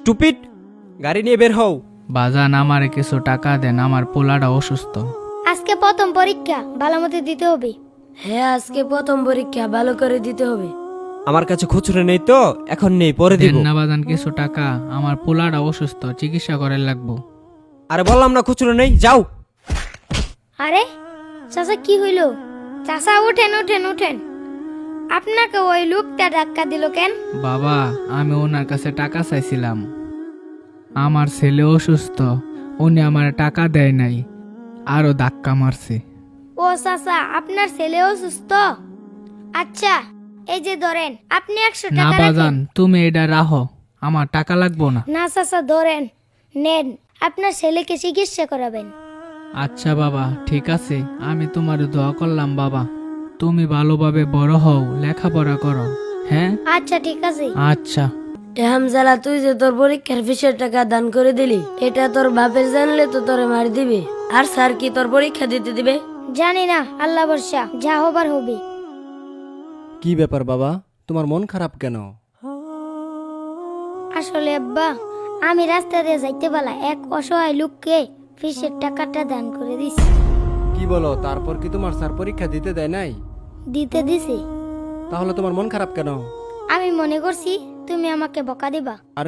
Stupid, গাড়ি নিয়ে বের হও। বাজান আমারে কিছু টাকা দেন, আমার পোলাটা অসুস্থ। আজকে প্রথম পরীক্ষা, ভালো মতো দিতে হবে। হ্যাঁ, আজকে প্রথম পরীক্ষা, ভালো করে দিতে হবে। আমার কাছে খুচরো নেই তো, এখন নেই, পরে দিব। দেন না বাজান কিছু টাকা, আমার পোলাটা অসুস্থ, চিকিৎসা করে লাগবো। আরে বললাম না খুচরো নেই, যাও। আরে চাচা, কি হইল? চাচা ওঠেন ওঠেন ওঠেন। আপনাকে ওই লোকটা ধাক্কা দিল কেন? বাবা, আমি ওনার কাছে টাকা চাইছিলাম। আমার ছেলে অসুস্থ, উনি আমার টাকা দেয় নাই, আরো ধাক্কা মারছে। ও চাচা, আপনার ছেলে অসুস্থ? আচ্ছা, এই যে ধরেন, আপনি 100 না টাকা বাজান, রাখেন। তুমি এটা রাখো, আমার টাকা লাগবো না। না চাচা, ধরেন, নেন, আপনার ছেলেকে চিকিৎসা করাবেন। আচ্ছা বাবা, ঠিক আছে, আমি তোমার দোয়া করলাম বাবা। তুমি ভালোভাবে বড় হও, লেখাপড়া করো। হ্যাঁ, আচ্ছা ঠিক আছে। আচ্ছা। এ হামজালা, তুই যে তোর পরীক্ষার ফিসের টাকা দান করে দিলি, এটা তোর বাপের জানলে তো তোরে মার দিবে। আর স্যার কি তোর পরীক্ষা দিতে দিবে? জানি না, আল্লাহ ভরসা, যা হবার হবে। কি ব্যাপার বাবা, তোমার মন খারাপ কেন? আসলে আব্বা, আমি রাস্তা দিয়ে যাইতে পালা এক অসহায় লোককে ফিসের টাকাটা দান করে দিছি। কি বলো, তারপর কি তোমার স্যার পরীক্ষা দিতে দেয় নাই? দিতে দিছি। তাহলে তোমার মন খারাপ কেন? আমি মনে করছি তুমি আমাকে বকা দিবা। আর